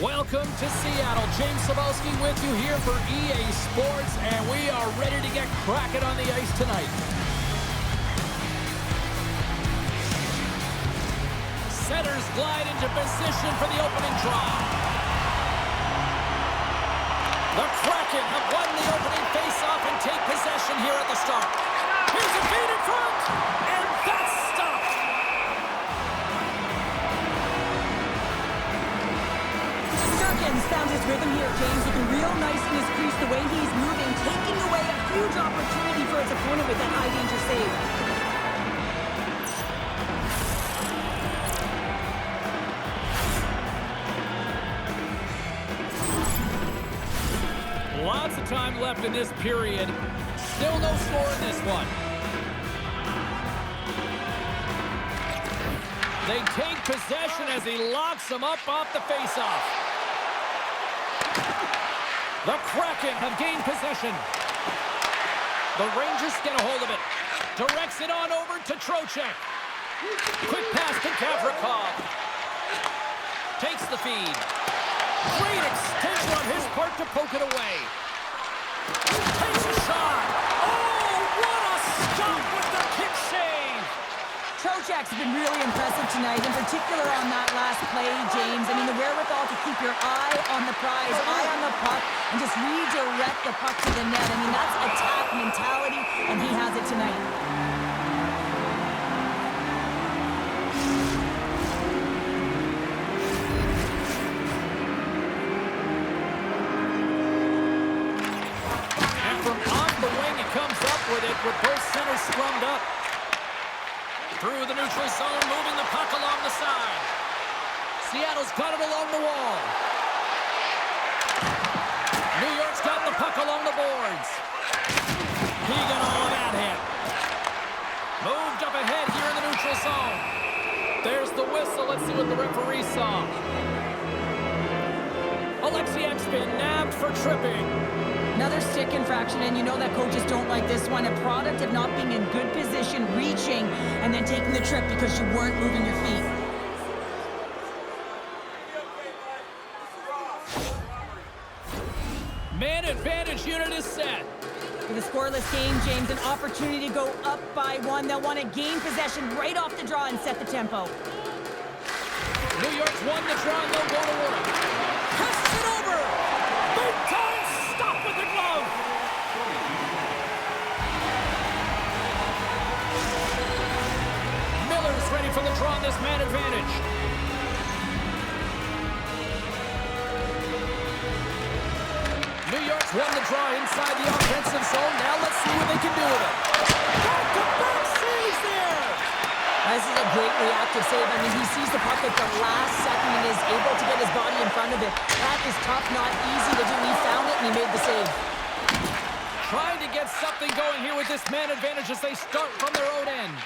Welcome to Seattle. James Cebulski with you here for EA Sports, and we are ready to get Kraken on the ice tonight. Centers glide into position for the opening draw. The Kraken have won the opening face-off and take possession here at the start. Here's a feed in front, and that's stopped. Kraken's found his rhythm here, James. Looking real nice in his crease, the way he's moving, taking away a huge opportunity for his opponent with that high-danger save. Lots of time left in this period. Still no score in this one. They take possession as he locks them up off the faceoff. The Kraken have gained possession. The Rangers get a hold of it. Directs it on over to Trocheck. Quick pass to Gavrikov. Takes the feed. Great extension on his part to poke it away. Takes a shot. Oh, what a stop with the kick save. Trocheck's been really impressive tonight, in particular on that last play, James. I mean, the wherewithal to keep your eye on the prize, eye on the puck, and just redirect the puck to the net. I mean, that's attack mentality, and he has it tonight. With both centers scrummed up. Through the neutral zone, moving the puck along the side. Seattle's got it along the wall. New York's got the puck along the boards. He got all of that hit. Moved up ahead here in the neutral zone. There's the whistle. Let's see what the referee saw. Alexiak's been nabbed for tripping. Another stick infraction, and you know that coaches don't like this one. A product of not being in good position, reaching, and then taking the trip because you weren't moving your feet. Man advantage unit is set. For the scoreless game, James, an opportunity to go up by one. They'll want to gain possession right off the draw and set the tempo. New York's won the draw, and they'll go to work. Passes it over! Big time stop with the glove! Miller's ready for the draw on this man advantage. New York's won the draw inside the offensive zone. Now let's see what they can do with it. Back-to-back saves there! This is a great reactive save. I mean, he sees the puck at the last second and is able to get his body in front of it. That is tough, not easy to do. He found it and he made the save. Trying to get something going here with this man advantage as they start from their own end.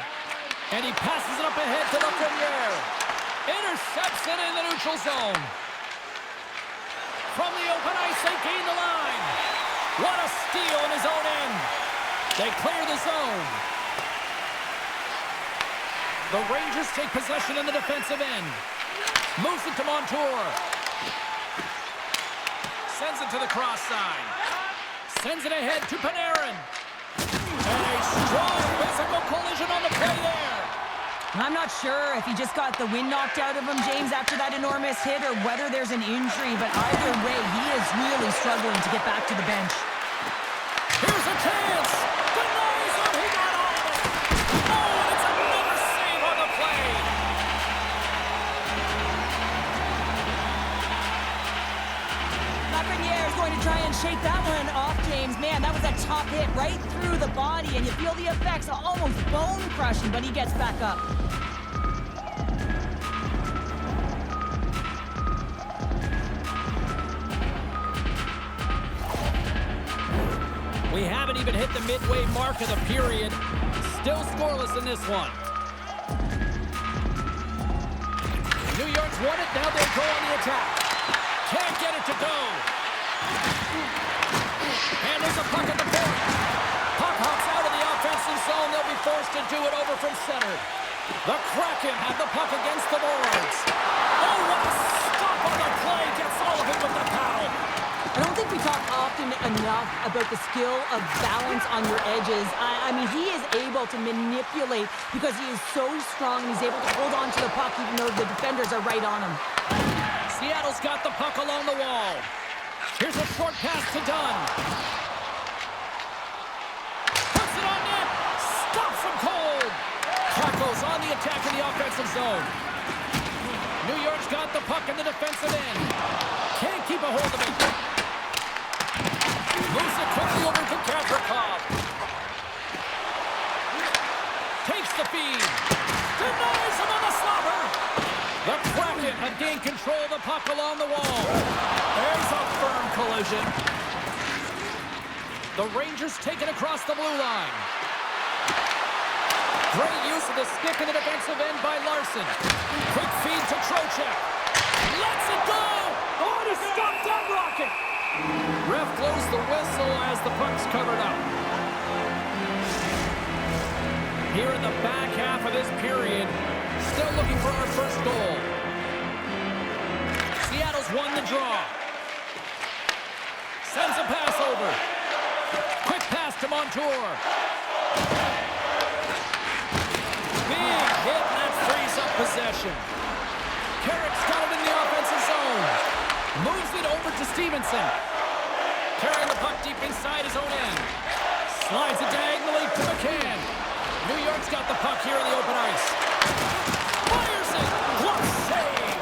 And he passes it up ahead to Lafreniere. Intercepts it in the neutral zone. From the open ice, they gain the line. What a steal in his own end. They clear the zone. The Rangers take possession in the defensive end. Moves it to Montour. Sends it to the cross side. Sends it ahead to Panarin. And a strong physical collision on the play there. I'm not sure if he just got the wind knocked out of him, James, after that enormous hit, or whether there's an injury. But either way, he is really struggling to get back to the bench. Here's a chance. Denies him. He got all of it. Oh, and it's another save on the play. Lafreniere is going to try and shake that one off, James. Man, that was a top hit right through the body, and you feel the effects, almost bone-crushing, but he gets back up. We haven't even hit the midway mark of the period. Still scoreless in this one. New York's won it. Now they'll go on the attack. Can't get it to go. And there's a puck at the point. Puck hops out of the offensive zone. They'll be forced to do it over from center. The Kraken have the puck against the boards. Oh, what a stop on the play. Gets all enough about the skill of balance on your edges. I mean, he is able to manipulate because he is so strong and he's able to hold on to the puck even though the defenders are right on him. Seattle's got the puck along the wall. Here's a short pass to Dunn. Puts it on net. Stops him cold. Kraken's on the attack in the offensive zone. New York's got the puck in the defensive end. Can't keep a hold of it. Moves it quickly over to Kaprikov. Takes the feed. Denies him on the slobber. The Kraken have gained control of the puck along the wall. There's a firm collision. The Rangers take it across the blue line. Great use of the stick in the defensive end by Larson. Quick feed to Trocheck. Lets it go! Oh, and he stopped that rocket! Ref blows the whistle as the puck's covered up. Here in the back half of this period, still looking for our first goal. Seattle's won the draw. Sends a pass over. Quick pass to Montour. Big hit, and that frees up possession. Carrick's got it in the offensive zone. Moves it over to Stevenson. Carrying the puck deep inside his own end. Slides it diagonally to McCann. New York's got the puck here in the open ice. Fires it. Glove save.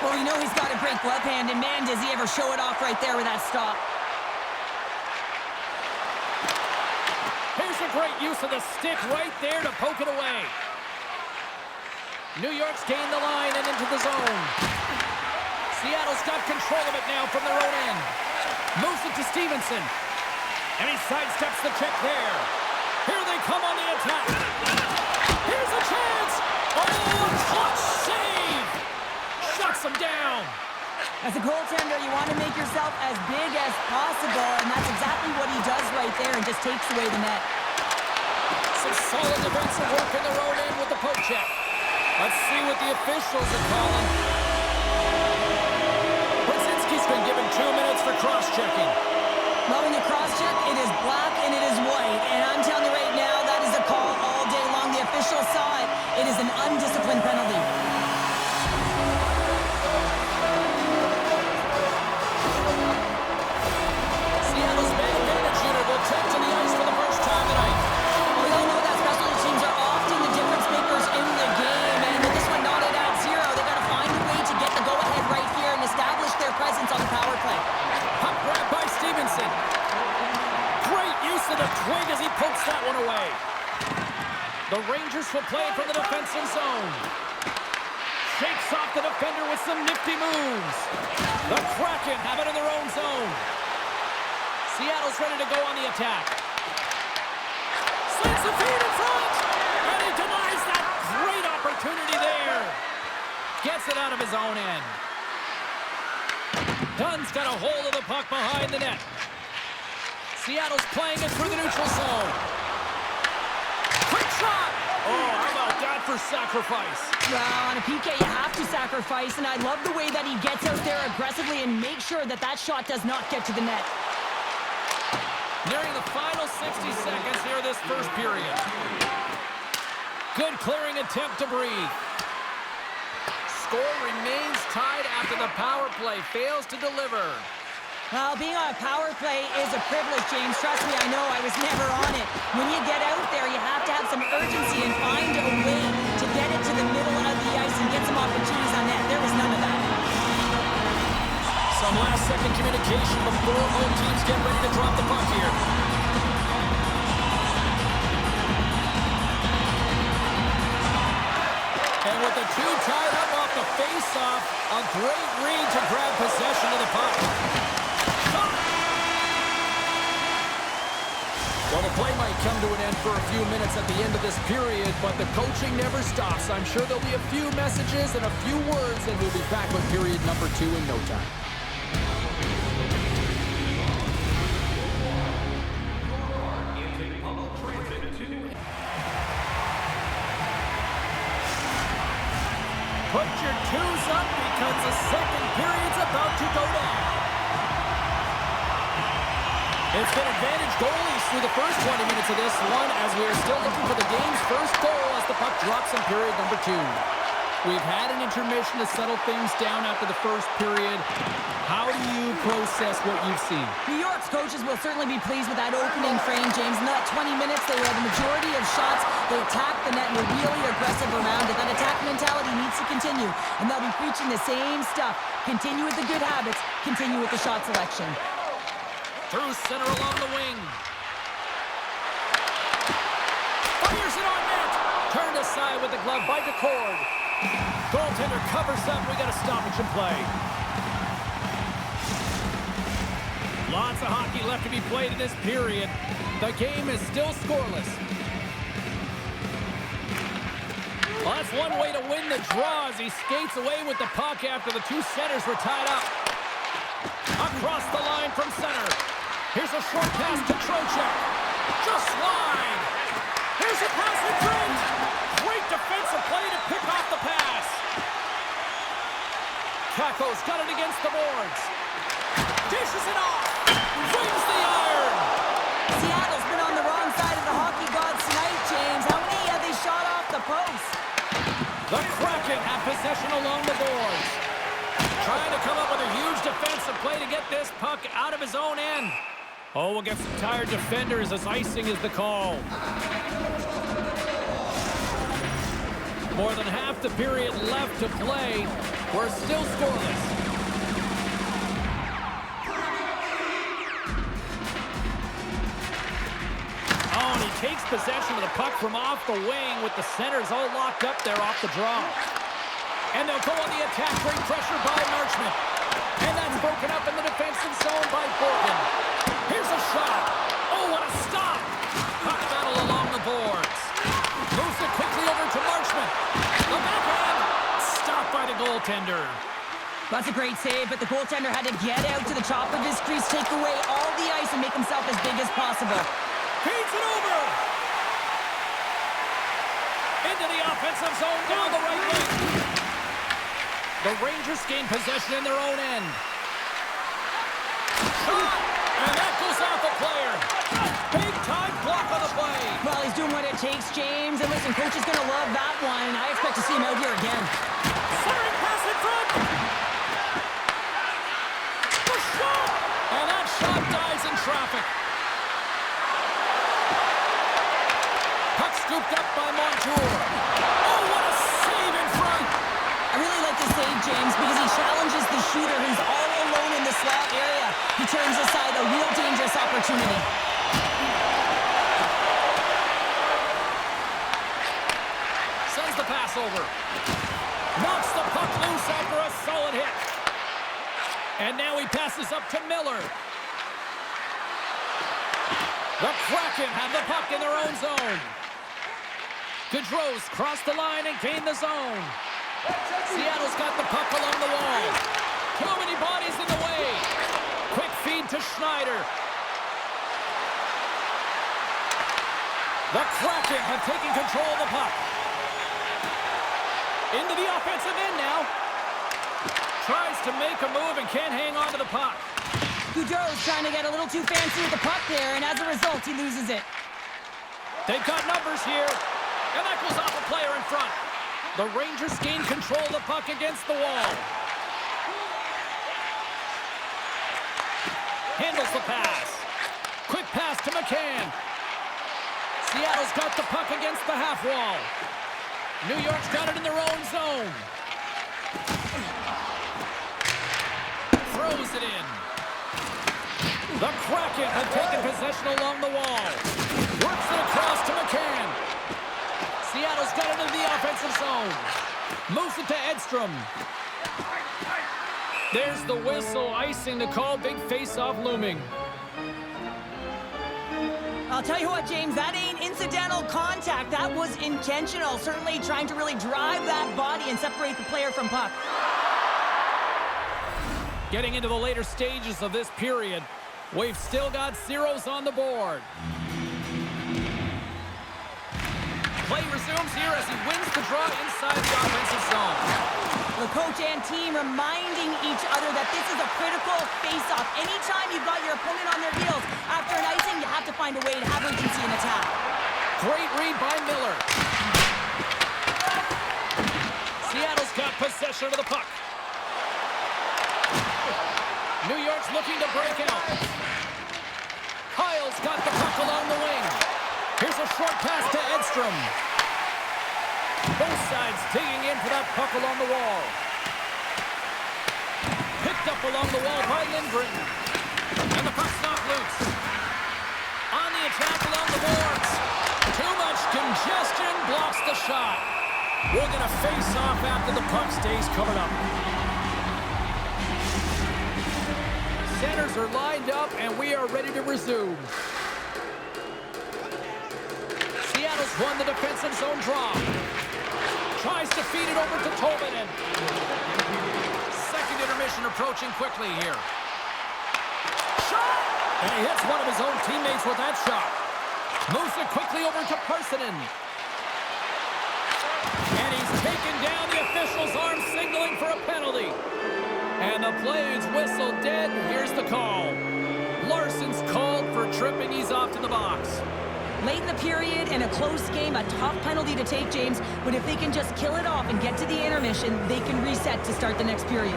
Well, you know he's got a great glove hand, and man, does he ever show it off right there with that stop. Here's a great use of the stick right there to poke it away. New York's gained the line and into the zone. Seattle's got control of it now from their own end. Moves it to Stevenson. And he sidesteps the check there. Here they come on the attack. Here's a chance. Oh, a clutch save. Shuts him down. As a goaltender, you want to make yourself as big as possible, and that's exactly what he does right there and just takes away the net. Some solid defensive work in their own end with the poke check. Let's see what the officials are calling. Brzezinski's been given 2 minutes for cross-checking. Well, when you cross-check, it is black and it is white, and I'm telling you right now, that is a call all day long. The officials saw it. It is an undisciplined penalty. Seattle's man advantage unit will take to the ice for the first time tonight. We all know that special teams are often the difference makers in the game, and with this one knotted at 0, they got to find a way to get the go-ahead right here and establish their presence on the power play. Puck grab by Stevenson. Great use of the twig as he pokes that one away. The Rangers will play from the defensive zone. Shakes off the defender with some nifty moves. The Kraken have it in their own zone. Seattle's ready to go on the attack. Slings the feed in front. And he denies that great opportunity there. Gets it out of his own end. Dunn's got a hold of the puck behind the net. Seattle's playing it through the neutral zone. Quick shot! Oh, how about that for sacrifice? Well, on a PK, you have to sacrifice, and I love the way that he gets out there aggressively and makes sure that that shot does not get to the net. Nearing the final 60 seconds here of this first period. Good clearing attempt to breathe. Score remains tied after the power play fails to deliver. Well, being on a power play is a privilege, James. Trust me, I know. I was never on it. When you get out there, you have to have some urgency and find a way to get it to the middle of the ice and get some opportunities on net. There was none of that. Some last-second communication before both teams get ready to drop the puck here. And with the two tied up off the face-off, a great read to grab possession of the puck. Well, the play might come to an end for a few minutes at the end of this period, but the coaching never stops. I'm sure there'll be a few messages and a few words, and we'll be back with period number 2 in no time. Put your twos up because the second period's about to go down. It's been advantage goalies through the first 20 minutes of this one as we are still looking for the game's first goal as the puck drops in period number 2. We've had an intermission to settle things down after the first period. How do you process what you've seen? New York's coaches will certainly be pleased with that opening frame, James. In that 20 minutes, they had the majority of shots. They attacked the net and were really aggressive around it. That attack mentality needs to continue, and they'll be preaching the same stuff. Continue with the good habits. Continue with the shot selection. Through center along the wing. Fires it on net. Turned aside with the glove by DeCord. Goaltender covers up. We got a stoppage in play. Lots of hockey left to be played in this period. The game is still scoreless. Well, that's one way to win the draw as he skates away with the puck after the 2 centers were tied up. Across the line from center. Here's a short pass to Trocheck. Just wide. Here's a pass in front. Great defensive play to pick off the pass. Kako's got it against the boards. Dishes it off. Wins the iron. Seattle's been on the wrong side of the hockey gods tonight, James. How many have they shot off the post? The Kraken have possession along the boards. Trying to come up with a huge defensive play to get this puck out of his own end. Oh, we'll get some tired defenders as icing is the call. More than half the period left to play. We're still scoreless. Oh, and he takes possession of the puck from off the wing with the centers all locked up there off the draw. And they'll go on the attack, great pressure by Marchment. And that's broken up in the defensive zone by Borgen. Here's a shot. Oh, what a stop. Puck battle along the boards. Moves it quickly over to Marchment. The backhand. Stopped by the goaltender. That's a great save, but the goaltender had to get out to the top of his crease, take away all the ice, and make himself as big as possible. Feeds it over. Into the offensive zone down the right wing. The Rangers gain possession in their own end. Shot! And that goes off a player. Big time block on the play. Well, he's doing what it takes, James. And listen, coach is going to love that one. And I expect to see him out here again. Centering pass in front. The shot! And that shot dies in traffic. Puck scooped up by Montour. Oh, what a save in front. I really like this save, James, because he challenges the shooter who's all alone in the slot area. He turns aside a real dangerous opportunity. Sends the pass over. Knocks the puck loose after a solid hit. And now he passes up to Miller. The Kraken have the puck in their own zone. Gaudreau's crossed the line and gained the zone. Seattle's got the puck along the wall. Too many bodies in the way. Quick feed to Schneider. The Kraken have taken control of the puck. Into the offensive end now. Tries to make a move and can't hang on to the puck. Gaudreau's trying to get a little too fancy with the puck there, and as a result, he loses it. They've got numbers here. And that goes off a player in front. The Rangers gain control of the puck against the wall. Handles the pass. Quick pass to McCann. Seattle's got the puck against the half wall. New York's got it in their own zone. Throws it in. The Kraken have taken possession along the wall. Works it across to McCann. Seattle's got it into the offensive zone. Moves it to Edstrom. There's the whistle, icing the call. Big face-off looming. I'll tell you what, James, that ain't incidental contact. That was intentional. Certainly trying to really drive that body and separate the player from puck. Getting into the later stages of this period, we've still got zeros on the board. Play resumes here as he wins the draw inside the offensive zone. The coach and team reminding each other that but this is a critical face-off. Anytime you've got your opponent on their heels after an icing, you have to find a way to have urgency in attack. Great read by Miller. Seattle's got possession of the puck. New York's looking to break out. Kyle's got the puck along the wing. Here's a short pass to Edstrom. Both sides digging in for that puck along the wall. Picked up along the wall by Lindgren. And the puck's knocked loose. On the attack along the boards. Too much congestion blocks the shot. We're going to face off after the puck stays covered up. Centers are lined up, and we are ready to resume. Seattle's won the defensive zone draw. Tries to feed it over to Tolvanen. Second intermission approaching quickly here. Shot! And he hits one of his own teammates with that shot. Moves it quickly over to Parsonen. And he's taken down. The official's arm signaling for a penalty. And the play is whistled dead. Here's the call. Larson's called for tripping. He's off to the box. Late in the period and a close game, a tough penalty to take, James. But if they can just kill it off and get to the intermission, they can reset to start the next period.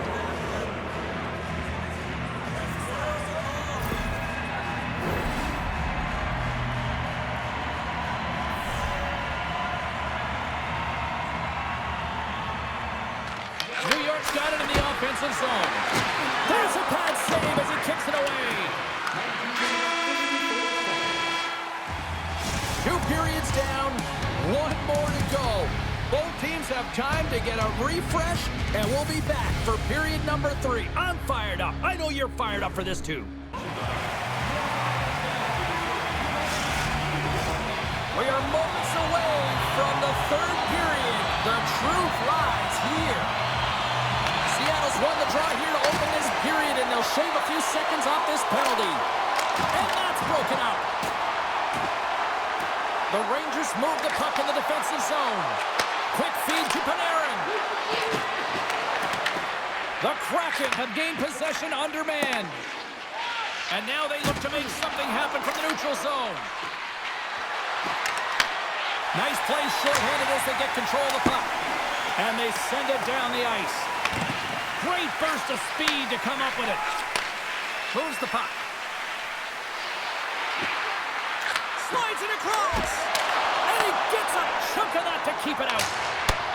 New York's got it in the offensive zone. There's a bad save as he kicks it away. 2 periods down, 1 more to go. Both teams have time to get a refresh, and we'll be back for period number 3. I'm fired up. I know you're fired up for this too. We are moments away from the 3rd period. The truth lies here. Seattle's won the draw here to open this period, and they'll shave a few seconds off this penalty. And that's broken up. The Rangers move the puck in the defensive zone. Quick feed to Panarin. The Kraken have gained possession undermanned. And now they look to make something happen from the neutral zone. Nice play short-handed as they get control of the puck. And they send it down the ice. Great burst of speed to come up with it. Moves the puck. Slides it across. And he gets a chunk of that to keep it out.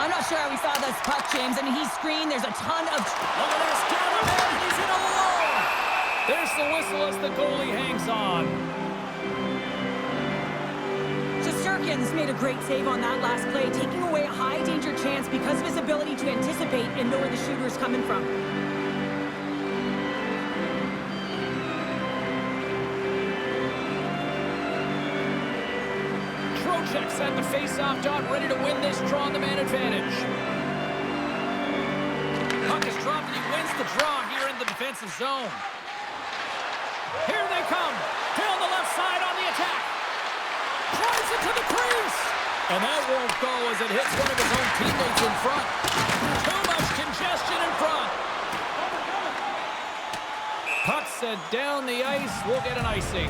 I'm not sure how we saw this puck, James. I mean, he's screened. There's a ton of... Look at this. Down the man, and he's in alone. There's the whistle as the goalie hangs on. Shesterkin's made a great save on that last play, taking away a high-danger chance because of his ability to anticipate and know where the shooter's coming from. Trocheck's at the face-off dot, ready to win this draw on the man advantage. Puck is dropped, and he wins the draw here in the defensive zone. Here they come. Down the left side on the attack. Drives it to the crease. And that won't go as it hits one of his own teammates in front. Too much congestion in front. Puck sent down the ice. We'll get an icing.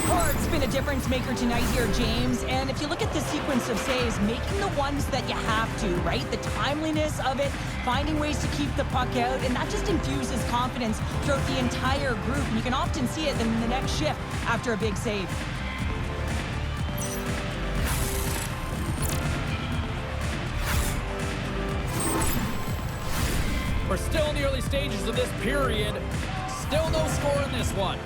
Hart's been a difference maker tonight here, James. And if you look at the sequence of saves, making the ones that you have to, right? The timeliness of it, finding ways to keep the puck out, and that just infuses confidence throughout the entire group. And you can often see it in the next shift after a big save. We're still in the early stages of this period. Still no score in this one.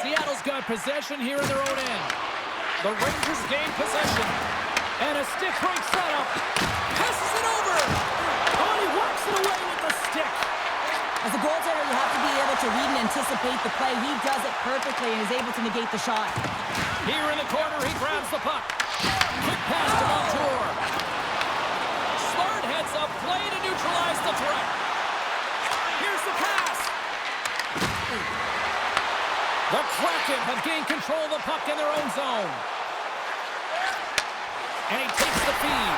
Seattle's got possession here in their own end. The Rangers gain possession. And a stick break setup. Passes it over. Oh, he walks it away with the stick. As a goaltender, you have to be able to read and anticipate the play. He does it perfectly and is able to negate the shot. Here in the corner, he grabs the puck. Quick pass to Montour. Smart heads up play to neutralize the threat. Here's the pass. The Kraken have gained control of the puck in their own zone. And he takes the feed.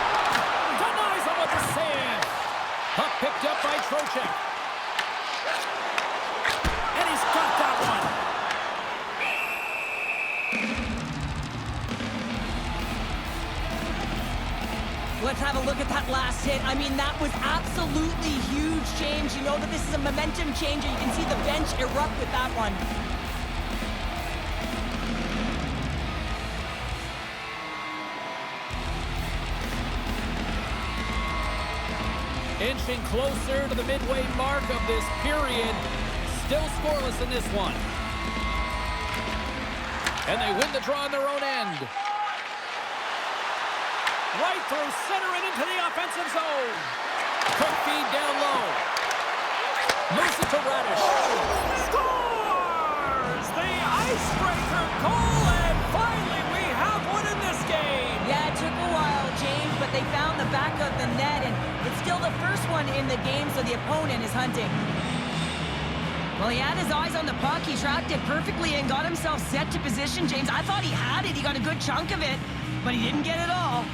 Denies him with the save. Puck picked up by Trocheck. And he's got that one. Let's have a look at that last hit. I mean, that was absolutely huge, James. You know that this is a momentum changer. You can see the bench erupt with that one. Inching closer to the midway mark of this period. Still scoreless in this one. And they win the draw on their own end. Right through center and into the offensive zone. Quick feed down low. Moves it to Radish. Scores! The icebreaker goal, and finally we have one in this game. Yeah, it took a while, James, but they found the back of the net, and it's still the first one in the game, so the opponent is hunting. Well, he had his eyes on the puck. He tracked it perfectly and got himself set to position, James. I thought he had it. He got a good chunk of it, but he didn't get it all.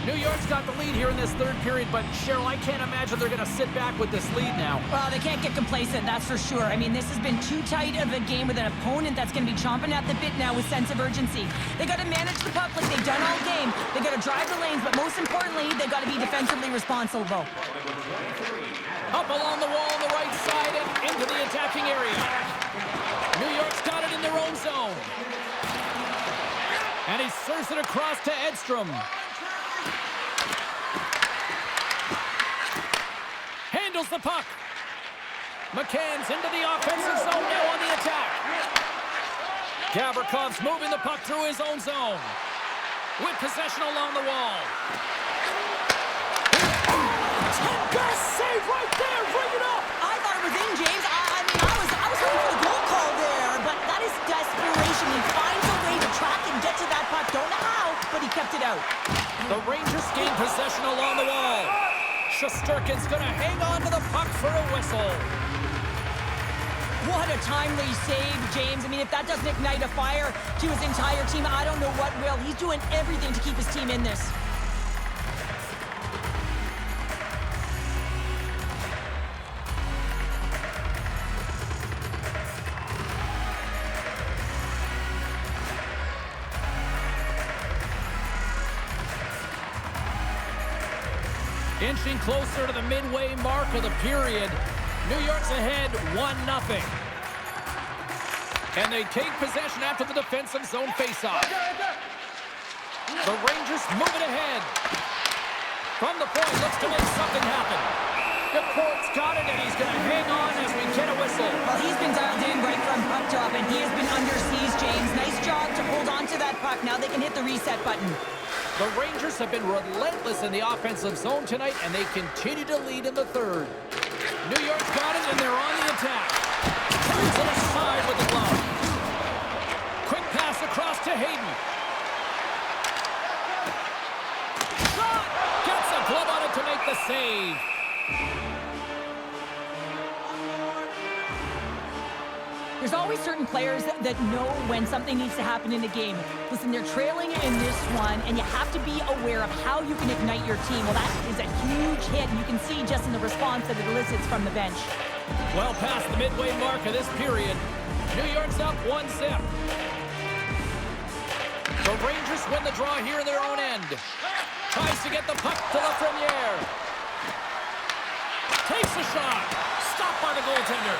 New York's got the lead here in this third period, but Cheryl, I can't imagine they're going to sit back with this lead now. Well, they can't get complacent, that's for sure. I mean, this has been too tight of a game with an opponent that's going to be chomping at the bit now with sense of urgency. They got to manage the puck like they've done all game. They got to drive the lanes, but most importantly, they got to be defensively responsible. Up along the wall on the right side and into the attacking area. New York's got it in their own zone. And he serves it across to Edstrom. Handles the puck. McCann's into the offensive zone now on the attack. Gavrikoff's moving the puck through his own zone. With possession along the wall. Best save right there. Bring it up. I thought it was in, James. I was hoping for the goal call there, but that is desperation. He finds a way to track and get to that puck. Don't know how, but he kept it out. The Rangers gain possession along the wall. Shesterkin's going to hang on to the puck for a whistle. What a timely save, James. I mean, if that doesn't ignite a fire to his entire team, I don't know what will. He's doing everything to keep his team in this. Inching closer to the midway mark of the period. New York's ahead 1-0. And they take possession after the defensive zone faceoff. The Rangers move it ahead. From the point, looks to make something happen. DePort's got it, and he's going to hang on as we get a whistle. Well, he's been dialed in right from puck drop, and he has been under siege, James. Nice job to hold on to that puck. Now they can hit the reset button. The Rangers have been relentless in the offensive zone tonight, and they continue to lead in the third. New York's got it, and they're on the attack. Turns it aside with the glove. Quick pass across to Hayden. Shot! Gets a glove on it to make the save. There's always certain players that know when something needs to happen in a game. Listen, they're trailing in this one, and you have to be aware of how you can ignite your team. Well, that is a huge hit, and you can see just in the response that it elicits from the bench. Well past the midway mark of this period, New York's up 1-0. The Rangers win the draw here in their own end. Tries to get the puck to Lafreniere. Takes a shot. Stopped by the goaltender.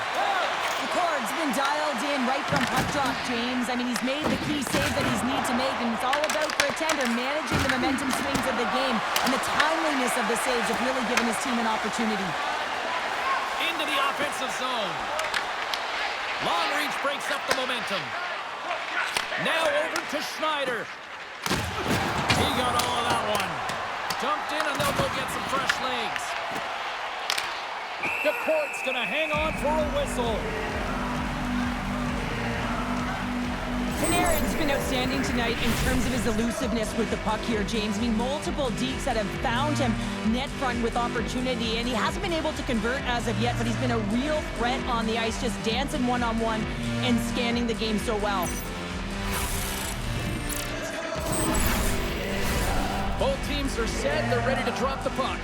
The cord's been dialed in right from puck drop, James. I mean, he's made the key save that he's need to make, and it's all about for a tender managing the momentum swings of the game, and the timeliness of the saves have really given his team an opportunity. Into the offensive zone. Long reach breaks up the momentum. Now over to Schneider. He got all of that one. Dumped in, and they'll go get some fresh legs. DePort's going to hang on for a whistle. Panarin's been outstanding tonight in terms of his elusiveness with the puck here, James. I mean, multiple deeks that have found him net front with opportunity, and he hasn't been able to convert as of yet, but he's been a real threat on the ice, just dancing one-on-one and scanning the game so well. Both teams are set. They're ready to drop the puck.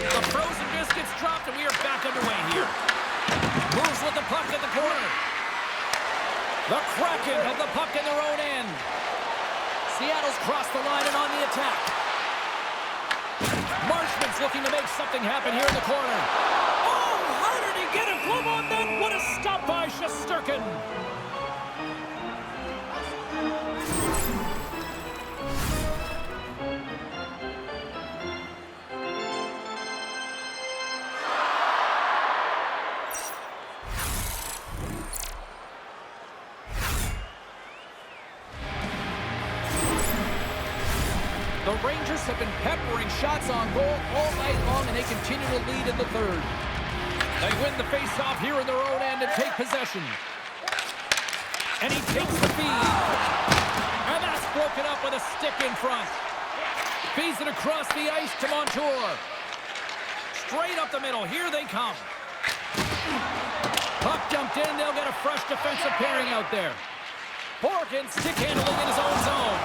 The frozen biscuits dropped, and we are back underway here. Moves with the puck at the corner. The Kraken have the puck in their own end. Seattle's crossed the line and on the attack. Marshman's looking to make something happen here in the corner. Oh, how did he get a glove on that? What a stop by Shesterkin. The Rangers have been peppering shots on goal all night long, and they continue to lead in the third. They win the face-off here in their own end and take possession. And he takes the feed. And that's broken up with a stick in front. Feeds it across the ice to Montour. Straight up the middle. Here they come. Puck dumped in. They'll get a fresh defensive pairing out there. Borkin stick handling in his own zone.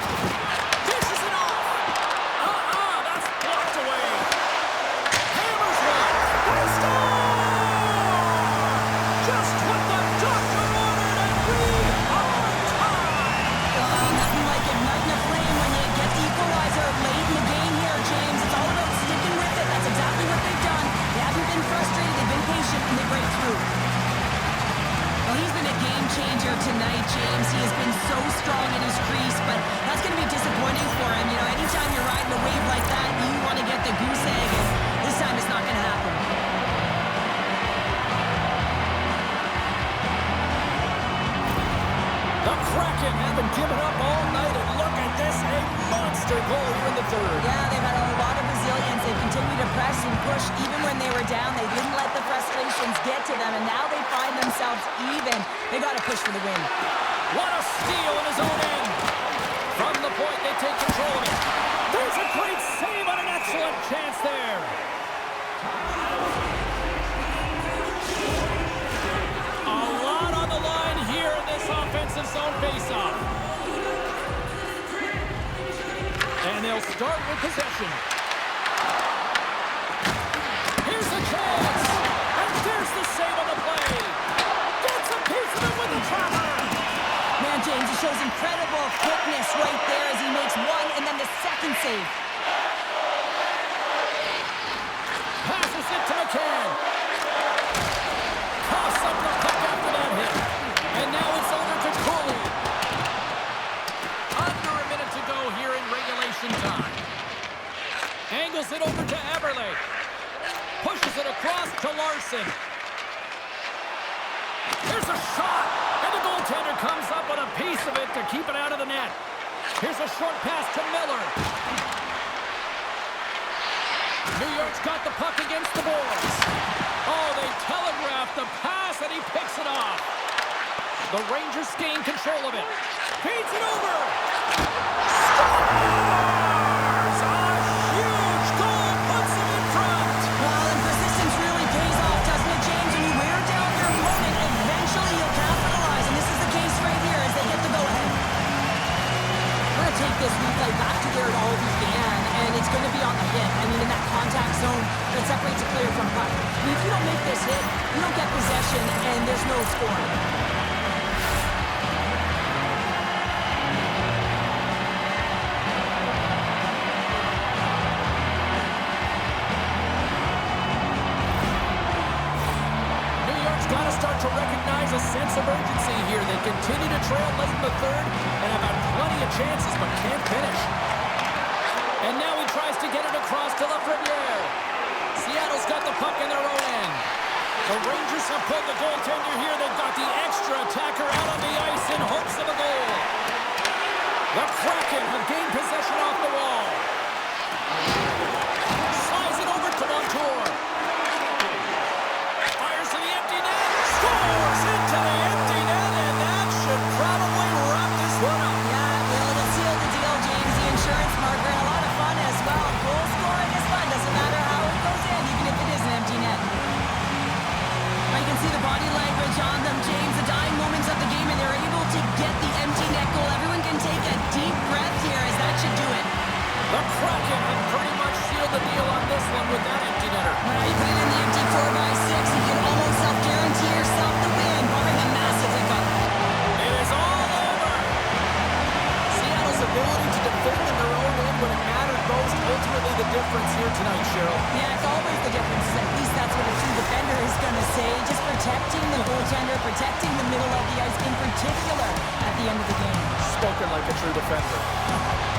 Dishes it off. That's blocked away. Hammers one. They score! Just what the doctor ordered, and we are tied. Nothing like igniting a flame when you get the equalizer late in the game here, James. It's all about sticking with it. That's exactly what they've done. They haven't been frustrated. They've been patient, and they break through. Well, he's been a game changer tonight, James. He has been so strong in his crease, but that's going to be disappointing for him. You know, anytime you're riding a wave like that, you want to get the goose egg, and this time it's not going to happen. The Kraken haven't given up all night, and look at this, a monster goal here in the third. Yeah, they've had a lot of resilience. They've continued to press and push even when they were down. They didn't let the frustrations get to them, and now they find themselves even. They got to push for the win. What a steal in his own end. From the point, they take control of it. There's a great save on an excellent chance there. A lot on the line here in this offensive zone faceoff. And they'll start with possession. Here's the chance. And there's the save on the play. Gets a piece of it with the trapper. Man, James, he shows incredible quickness right there as he makes one and then the second save. Passes it to McCann. Coughs up the puck after that hit. And now it's over to Cooley. Under a minute to go here in regulation time. Angles it over to Eberle. Pushes it across to Larson. Here's a shot. And the goaltender comes up with a piece of it to keep it out of the net. Here's a short pass to Miller. New York's got the puck against the boards. Oh, they telegraphed the pass, and he picks it off. The Rangers gain control of it. Feeds it over. Scores! A huge goal puts them in front. Well, and persistence really pays off, doesn't it, James? When you wear down your opponent, eventually you'll capitalize, and this is the case right here as they get the go-ahead. We're going to take this replay back to where it all began, and it's going to be on the hit. I mean, in that contact zone that separates a player from puck. I mean, if you don't make this hit, you don't get possession, and there's no scoring. Got to start to recognize a sense of urgency here. They continue to trail late in the third and have had plenty of chances but can't finish. And now he tries to get it across to Lafreniere. Seattle's got the puck in their own end. The Rangers have pulled the goaltender here. They've got the extra attacker out on the ice in hopes of a goal. The Kraken have gained possession off the wall. Slides it over to Montour. sealed the deal on this one with that empty netter. Well, you put it in the empty 4x6, you can almost self-guarantee yourself the win, barring a massive hiccup. It is all over. Seattle's ability to defend in their own end when it mattered most, ultimately the difference here tonight, Cheryl. Yeah, it's always the difference. At least that's what a true defender is going to say. Just protecting the goaltender, protecting the middle of the ice in particular at the end of the game. Spoken like a true defender.